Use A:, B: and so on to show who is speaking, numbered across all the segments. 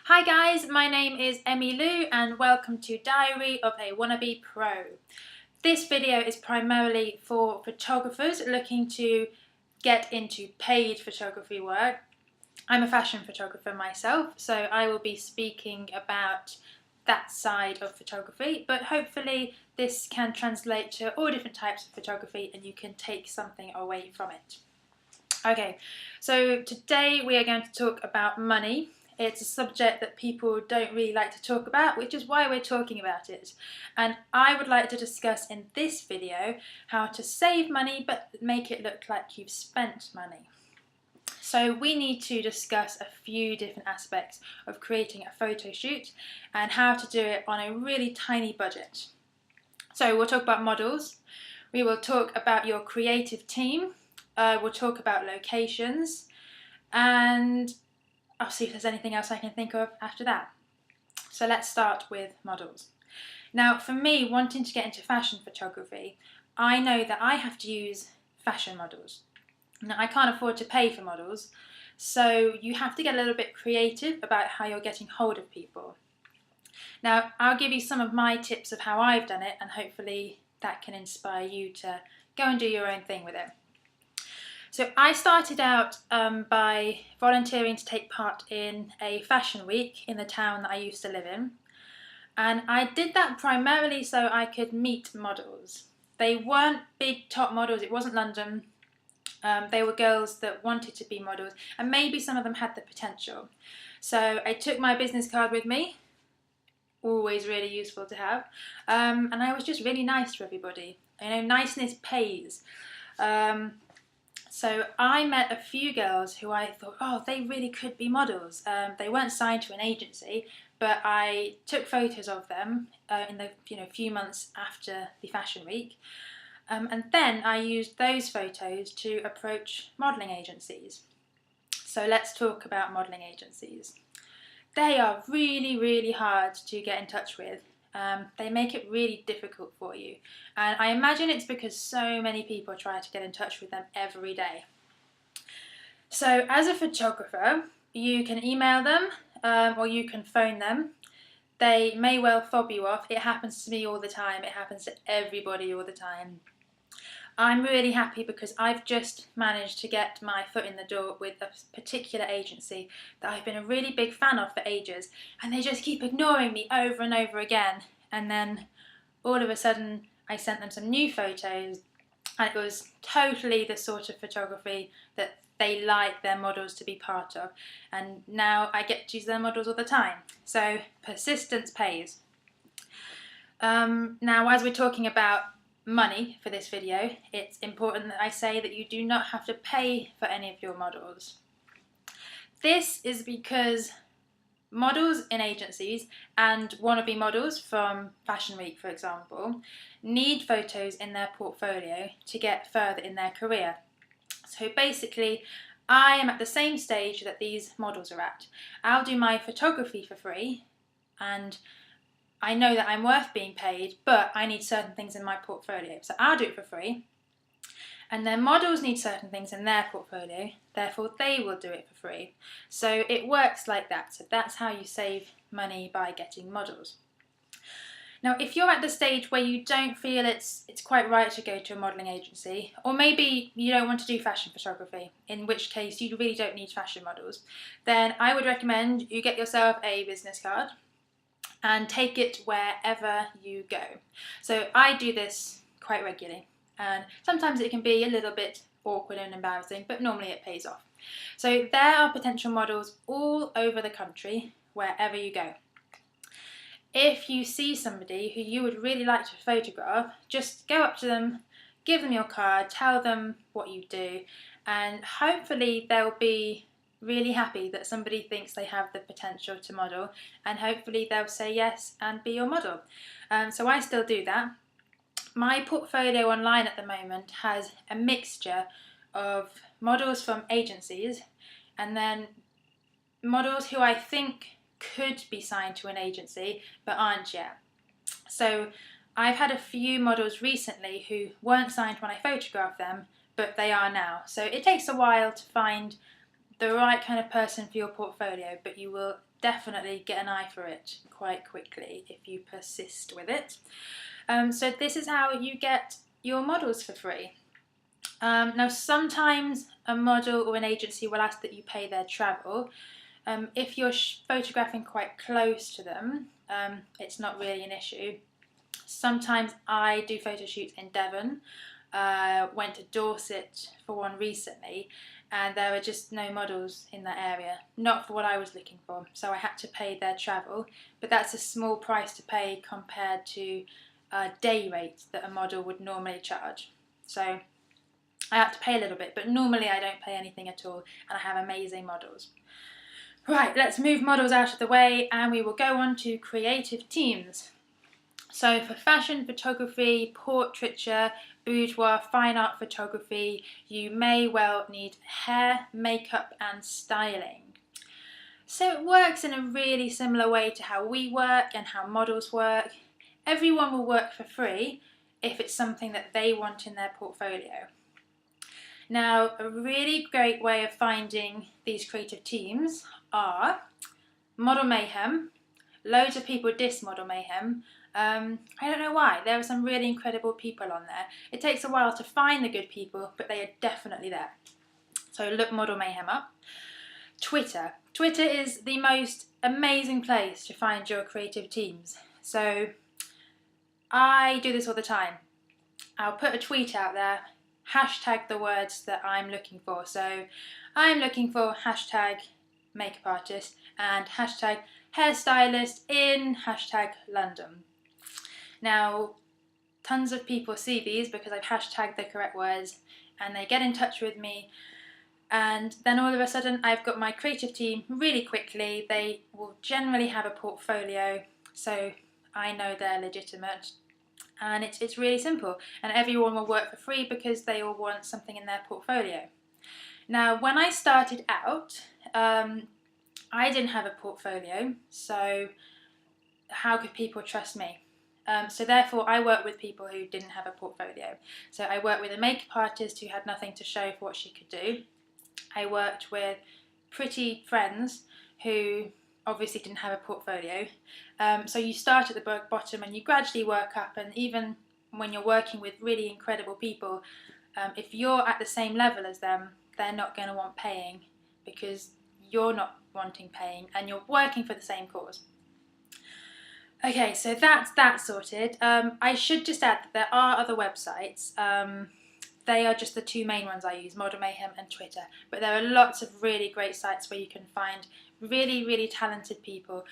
A: Hi guys, my name is Emmy Lou and welcome to Diary of a Wannabe Pro. This video is primarily for photographers looking to get into paid photography work. I'm a fashion photographer myself, so I will be speaking about that side of photography, but hopefully this can translate to all different types of photography and you can take something away from it. Okay, so today we are going to talk about money. It's a subject that people don't really like to talk about, which is why we're talking about it. And I would like to discuss in this video how to save money but make it look like you've spent money. So we need to discuss a few different aspects of creating a photo shoot and how to do it on a really tiny budget. So we'll talk about models, we will talk about your creative team, we'll talk about locations, and I'll see if there's anything else I can think of after that. So let's start with models. Now for me, wanting to get into fashion photography, I know that I have to use fashion models. Now I can't afford to pay for models, so you have to get a little bit creative about how you're getting hold of people. Now I'll give you some of my tips of how I've done it and hopefully that can inspire you to go and do your own thing with it. So I started out by volunteering to take part in a fashion week in the town that I used to live in. And I did that primarily so I could meet models. They weren't big top models, it wasn't London. They were girls that wanted to be models and maybe some of them had the potential. So I took my business card with me, always really useful to have, and I was just really nice to everybody. You know, niceness pays. So I met a few girls who I thought, oh, they really could be models. They weren't signed to an agency, but I took photos of them in the few months after the fashion week. And then I used those photos to approach modelling agencies. So let's talk about modelling agencies. They are really, really hard to get in touch with. They make it really difficult for you. And I imagine it's because so many people try to get in touch with them every day. So as a photographer, you can email them or you can phone them. They may well fob you off. It happens to me all the time. It happens to everybody all the time. I'm really happy because I've just managed to get my foot in the door with a particular agency that I've been a really big fan of for ages, and they just keep ignoring me over and over again. And then all of a sudden I sent them some new photos and it was totally the sort of photography that they like their models to be part of, and now I get to use their models all the time. So persistence pays. Now as we're talking about money for this video, it's important that I say that you do not have to pay for any of your models. This is because models in agencies and wannabe models from Fashion Week, for example, need photos in their portfolio to get further in their career. So basically, I am at the same stage that these models are at. I'll do my photography for free and I know that I'm worth being paid, but I need certain things in my portfolio. So I'll do it for free. And then models need certain things in their portfolio, therefore they will do it for free. So it works like that. So that's how you save money by getting models. Now, if you're at the stage where you don't feel it's quite right to go to a modelling agency, or maybe you don't want to do fashion photography, in which case you really don't need fashion models, then I would recommend you get yourself a business card and take it wherever you go. So I do this quite regularly, and sometimes it can be a little bit awkward and embarrassing, but normally it pays off. So there are potential models all over the country, wherever you go. If you see somebody who you would really like to photograph, just go up to them, give them your card, tell them what you do, and hopefully they'll be really happy that somebody thinks they have the potential to model, and hopefully they'll say yes and be your model. So I still do that. My portfolio online at the moment has a mixture of models from agencies and then models who I think could be signed to an agency but aren't yet. So I've had a few models recently who weren't signed when I photographed them, but they are now. So it takes a while to find the right kind of person for your portfolio, but you will definitely get an eye for it quite quickly if you persist with it. So this is how you get your models for free. Now sometimes a model or an agency will ask that you pay their travel. If you're photographing quite close to them, it's not really an issue. Sometimes I do photo shoots in Devon. Went to Dorset for one recently, and there were just no models in that area, not for what I was looking for, so I had to pay their travel, but that's a small price to pay compared to a day rate that a model would normally charge. So I have to pay a little bit, but normally I don't pay anything at all, and I have amazing models. Right, let's move models out of the way and we will go on to creative teams. So for fashion photography, portraiture, boudoir, fine art photography, you may well need hair, makeup and styling. So it works in a really similar way to how we work and how models work. Everyone will work for free if it's something that they want in their portfolio. Now, a really great way of finding these creative teams are Model Mayhem. Loads of people diss Model Mayhem. I don't know why. There are some really incredible people on there. It takes a while to find the good people, but they are definitely there. So look Model Mayhem up. Twitter. Twitter is the most amazing place to find your creative teams. So I do this all the time. I'll put a tweet out there, hashtag the words that I'm looking for. So I'm looking for hashtag makeup artist and hashtag hairstylist in hashtag London. Now, tons of people see these because I've hashtagged the correct words and they get in touch with me, and then all of a sudden I've got my creative team really quickly. They will generally have a portfolio, so I know they're legitimate, and it's really simple, and everyone will work for free because they all want something in their portfolio. Now, when I started out, I didn't have a portfolio, so how could people trust me? So therefore I worked with people who didn't have a portfolio. So I worked with a makeup artist who had nothing to show for what she could do. I worked with pretty friends who obviously didn't have a portfolio. So you start at the bottom and you gradually work up, and even when you're working with really incredible people, if you're at the same level as them, they're not going to want paying because you're not wanting paying and you're working for the same cause. Okay, so that's that sorted. I should just add that there are other websites. They are just the two main ones I use, Model Mayhem and Twitter. But there are lots of really great sites where you can find really, really talented people.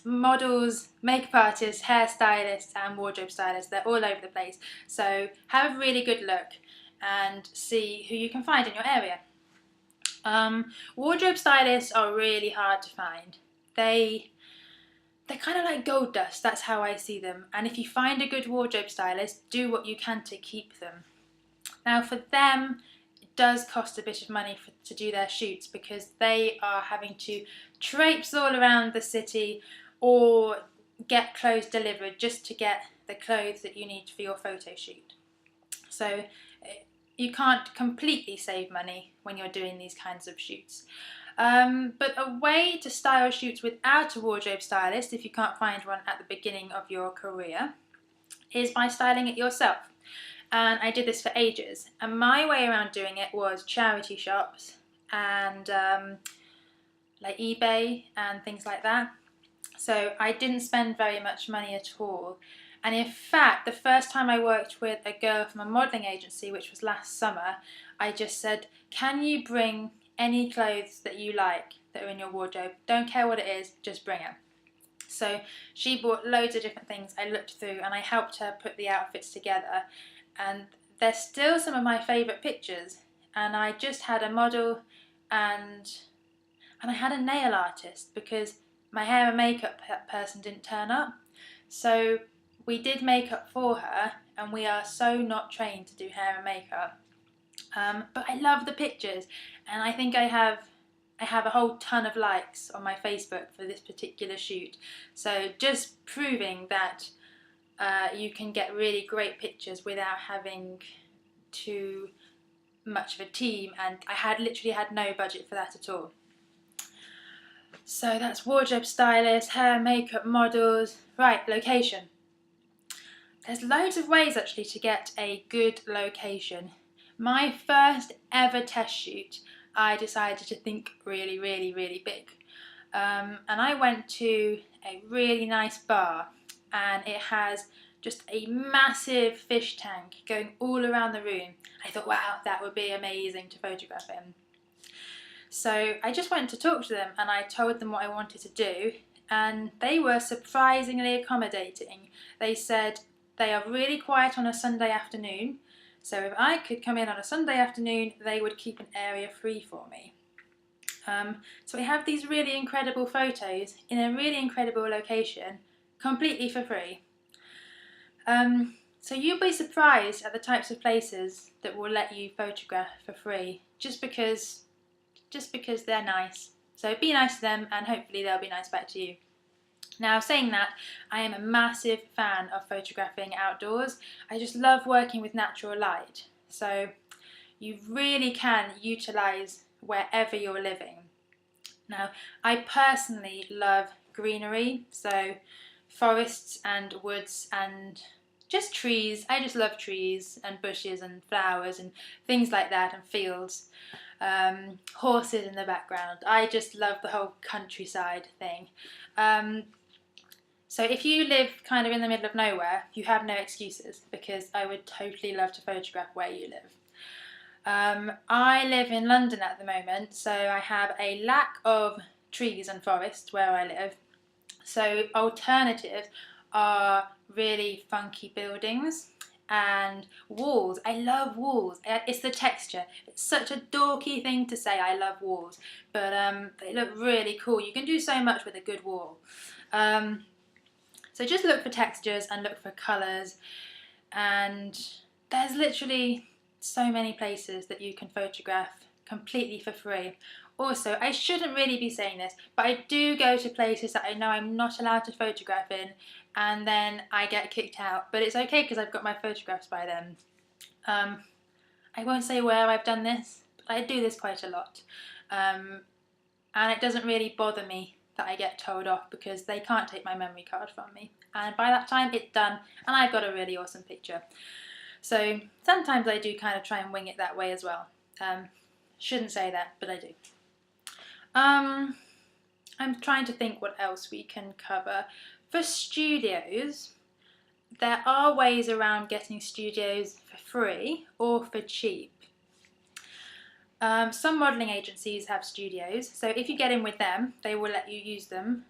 A: Models, makeup artists, hairstylists and wardrobe stylists. They're all over the place. So have a really good look and see who you can find in your area. Wardrobe stylists are really hard to find. They're kind of like gold dust, that's how I see them. And if you find a good wardrobe stylist, do what you can to keep them. Now for them, it does cost a bit of money to do their shoots because they are having to traipse all around the city or get clothes delivered just to get the clothes that you need for your photo shoot. So you can't completely save money when you're doing these kinds of shoots. But a way to style shoots without a wardrobe stylist, if you can't find one at the beginning of your career, is by styling it yourself. And I did this for ages. And my way around doing it was charity shops and like eBay and things like that. So I didn't spend very much money at all. And in fact, the first time I worked with a girl from a modelling agency, which was last summer, I just said, can you bring any clothes that you like that are in your wardrobe? Don't care what it is, just bring it. So she bought loads of different things. I looked through and I helped her put the outfits together, and they're still some of my favourite pictures. And I just had a model and I had a nail artist because my hair and makeup person didn't turn up. So we did makeup for her, and we are so not trained to do hair and makeup. But I love the pictures, and I think I have a whole ton of likes on my Facebook for this particular shoot. So just proving that you can get really great pictures without having too much of a team, and I literally had no budget for that at all. So that's wardrobe stylists, hair, makeup, models. Right, location. There's loads of ways actually to get a good location. My first ever test shoot, I decided to think really, really, really big. And I went to a really nice bar, and it has just a massive fish tank going all around the room. I thought, wow, that would be amazing to photograph in. So I just went to talk to them and I told them what I wanted to do, and they were surprisingly accommodating. They said they are really quiet on a Sunday afternoon, so if I could come in on a Sunday afternoon, they would keep an area free for me. So we have these really incredible photos in a really incredible location, completely for free. So you'll be surprised at the types of places that will let you photograph for free, just because they're nice. So be nice to them and hopefully they'll be nice back to you. Now, saying that, I am a massive fan of photographing outdoors. I just love working with natural light. So you really can utilise wherever you're living. Now, I personally love greenery, so forests and woods and just trees. I just love trees and bushes and flowers and things like that, and fields. Horses in the background. I just love the whole countryside thing. So if you live kind of in the middle of nowhere, you have no excuses, because I would totally love to photograph where you live. I live in London at the moment, so I have a lack of trees and forests where I live. So alternatives are really funky buildings and walls. I love walls. It's the texture. It's such a dorky thing to say, I love walls, but they look really cool. You can do so much with a good wall. So just look for textures and look for colours, and there's literally so many places that you can photograph completely for free. Also, I shouldn't really be saying this, but I do go to places that I know I'm not allowed to photograph in, and then I get kicked out. But it's okay because I've got my photographs by then. I won't say where I've done this, but I do this quite a lot. And it doesn't really bother me that I get told off, because they can't take my memory card from me. And by that time it's done and I've got a really awesome picture. So sometimes I do kind of try and wing it that way as well. Shouldn't say that, but I do. I'm trying to think what else we can cover. For studios, there are ways around getting studios for free or for cheap. Some modelling agencies have studios, so if you get in with them, they will let you use them,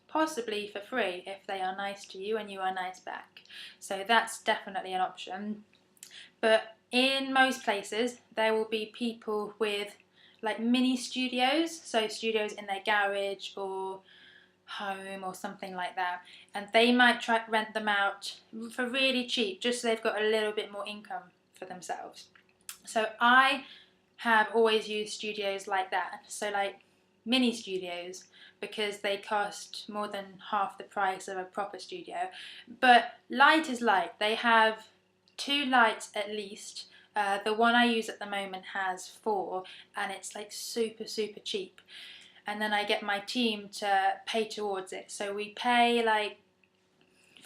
A: possibly for free if they are nice to you and you are nice back. So that's definitely an option. But in most places, there will be people with like mini studios, so studios in their garage or home or something like that, and they might try to rent them out for really cheap, just so they've got a little bit more income for themselves. So I have always used studios like that, so like mini studios, because they cost more than half the price of a proper studio. But light is light. They have 2 lights at least. The one I use at the moment has 4, and it's like super cheap. And then I get my team to pay towards it. So we pay like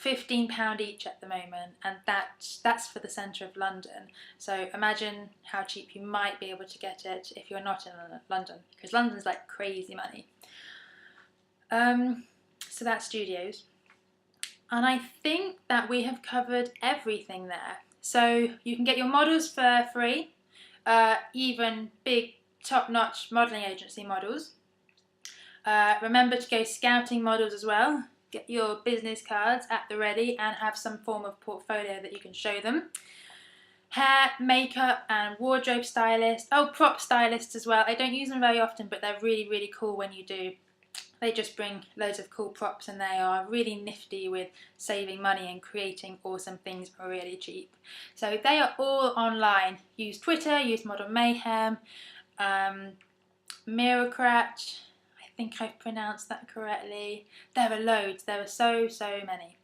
A: £15 each at the moment, and that's for the centre of London. So imagine how cheap you might be able to get it if you're not in London, because London's like crazy money. So that's studios. And I think that we have covered everything there. So you can get your models for free, even big top-notch modelling agency models. Remember to go scouting models as well. Get your business cards at the ready and have some form of portfolio that you can show them. Hair, makeup and wardrobe stylists. Oh, prop stylists as well. I don't use them very often, but they're really cool when you do. They just bring loads of cool props, and they are really nifty with saving money and creating awesome things for really cheap. So they are all online. Use Twitter, use Model Mayhem, Miracrat. I think I've pronounced that correctly. There are loads. There are so many.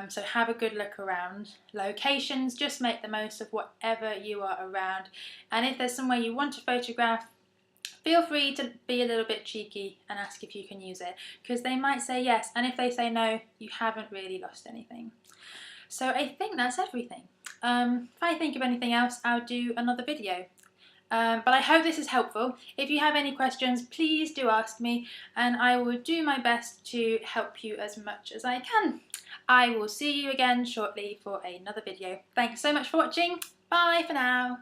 A: So have a good look around. Locations, just make the most of whatever you are around. And if there's somewhere you want to photograph, feel free to be a little bit cheeky and ask if you can use it, because they might say yes, and if they say no, you haven't really lost anything. So I think that's everything. If I think of anything else, I'll do another video. But I hope this is helpful. If you have any questions, please do ask me, and I will do my best to help you as much as I can. I will see you again shortly for another video. Thanks so much for watching. Bye for now.